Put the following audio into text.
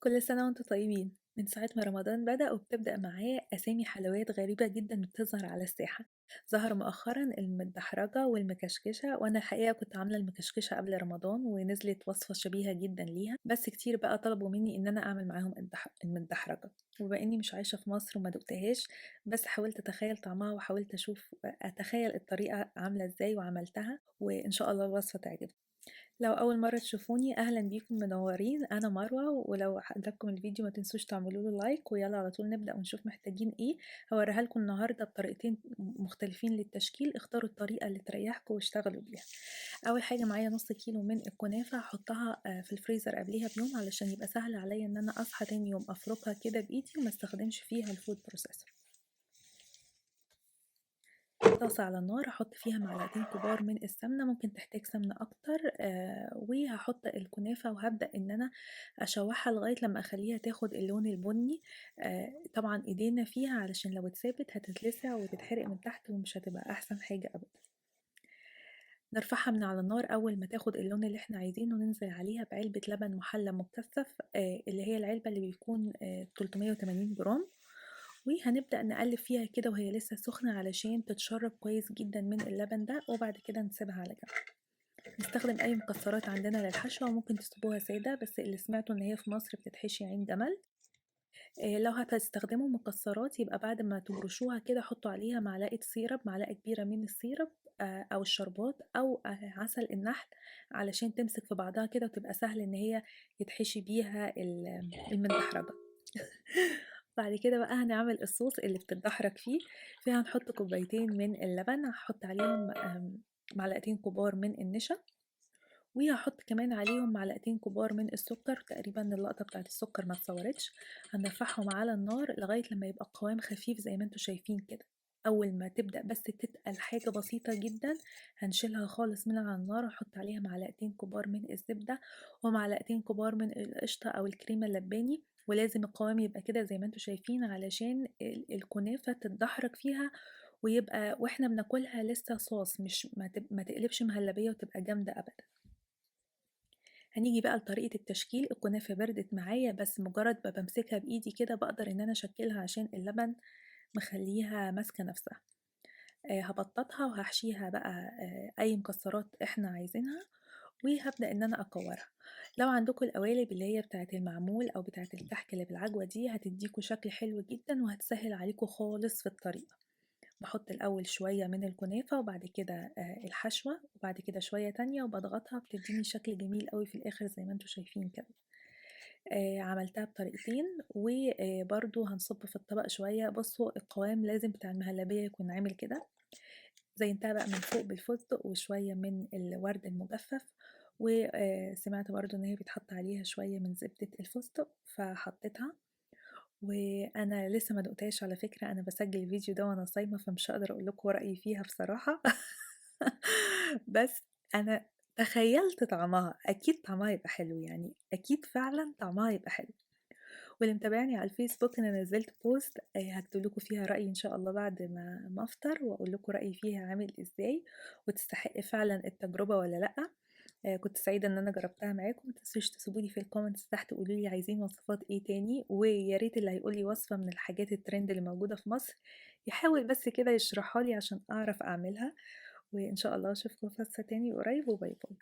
كل سنة وانتم طيبين. من ساعة ما رمضان بدأ وبتبدأ معاه أسامي حلويات غريبة جدا بتظهر على الساحة. ظهر مؤخرا المدحرجة والمكشكشة، وأنا الحقيقة كنت عاملة المكشكشة قبل رمضان ونزلت وصفة شبيهة جدا ليها، بس كتير بقى طلبوا مني إن أنا أعمل معاهم المدحرجة. وبما إني مش عايشة في مصر وما دقتهاش، بس حاولت أتخيل طعمها وحاولت أتخيل الطريقة عاملة إزاي وعملتها، وإن شاء الله الوصفة تعجبكم. لو أول مرة تشوفوني أهلا بيكم، منورين. أنا مروة، ولو عجبكم الفيديو ما تنسوش تعملوا له لايك، ويلا على طول نبدأ ونشوف محتاجين ايه. هوريها لكم النهاردة بطريقتين مختلفين للتشكيل، اختاروا الطريقة اللي تريحكم واشتغلوا بيها. أول حاجة معايا نص كيلو من الكنافة، هحطها في الفريزر قبليها بيوم علشان يبقى سهل عليا ان انا اصحى تاني يوم افركها كده بايدي وما استخدمش فيها الفود بروسيسور. طاسة على النار هحط فيها معلقتين كبار من السمنة، ممكن تحتاج سمنة اكتر، وهحط الكنافة وهبدأ ان انا اشوحها لغاية لما اخليها تاخد اللون البني. طبعا ايدينا فيها علشان لو اتسابت هتتلسع وتتحرق من تحت ومش هتبقى احسن حاجة ابدا. نرفعها من على النار اول ما تاخد اللون اللي احنا عايزينه، ننزل عليها بعلبة لبن محلى مكثف، اللي هي العلبة اللي بيكون 380 جرام. وهنبدأ نقلب فيها كده وهي لسه سخنة علشان تتشرب كويس جدا من اللبن ده، وبعد كده نسيبها على جنب. نستخدم أي مكسرات عندنا للحشوة، وممكن تسيبوها سادة، بس اللي سمعته إن هي في مصر بتتحشي عين جمل. لو هتستخدموا مكسرات يبقى بعد ما تبرشوها كده حطوا عليها معلقة سيرب، معلقة كبيرة من السيرب، أو الشربات، أو عسل النحل، علشان تمسك في بعضها كده وتبقى سهل إن هي يتحشي بيها المندحرجة. بعد كده بقى هنعمل الصوص اللي بتتدحرج فيه. فيها هنحط كوبايتين من اللبن، هحط عليهم معلقتين كبار من النشا، وهحط كمان عليهم معلقتين كبار من السكر. تقريبا اللقطة بتاعت السكر ما اتصورتش. هنرفعهم على النار لغاية لما يبقى القوام خفيف زي ما انتوا شايفين كده. اول ما تبدأ بس تتقل حاجة بسيطة جدا، هنشيلها خالص من على النار ونحط عليها معلقتين كبار من الزبدة ومعلقتين كبار من القشطة او الكريمة اللباني. ولازم القوام يبقى كده زي ما انتوا شايفين علشان الكنافة تتدحرج فيها، ويبقى واحنا بناكلها لسه صوص، مش ما تقلبش مهلبية وتبقى جامدة ابدا. هنيجي بقى لطريقة التشكيل. الكنافة بردت معايا، بس مجرد ما بمسكها بإيدي كده بقدر إن أنا أشكلها عشان اللبن مخليها ماسكة نفسها. هبططها وهحشيها بقى أي مكسرات إحنا عايزينها، وهبدأ إن أنا أكورها. لو عندكم القوالب اللي هي بتاعة المعمول أو بتاعة الكحك اللي بالعجوة دي، هتديكوا شكل حلو جدا وهتسهل عليكم خالص في الطريقة. باحط الأول شوية من الكنافة، وبعد كده الحشوة، وبعد كده شوية تانية، وباضغطها بتديني شكل جميل أوي في الآخر زي ما انتم شايفين كده. عملتها بطريقتين، وبرضه هنصب في الطبق شوية. بصوا القوام لازم بتاع المهلبية يكون عامل كده. زينتها بقى من فوق بالفستق وشوية من الورد المجفف، وسمعت برضه إن هي بيتحط عليها شوية من زبدة الفستق فحطيتها. وأنا لسه ما دُقتهاش على فكرة، أنا باسجّل الفيديو ده وأنا صايمة، فمش هاقدر أقول لكم رأيي فيها بصراحة. بس أنا تخيّلت طعمها، أكيد طعمها هيبقى حلو، يعني أكيد فعلًا طعمها هيبقى حلو. واللي متابعني على الفيسبوك أنا نزّلت post هاكتب لكم فيها رأيي إن شاء الله بعد ما أفطر، وأقول لكم رأيي فيها عامل إزاي، وتستحق فعلًا التجربة والّا لأ. كنت سعيدة إن أنا جربتها معاكم. ما تنسوش تسيبوا لي في الكومنتس تحت قولوا لي عايزين وصفات إيه تاني، ويا ريت اللي هيقول لي وصفة من الحاجات الترند اللي موجودة في مصر يحاول بس كده يشرحها لي عشان أعرف أعملها. وإن شاء الله أشوفكم في وصفة تاني قريب، وباي باي.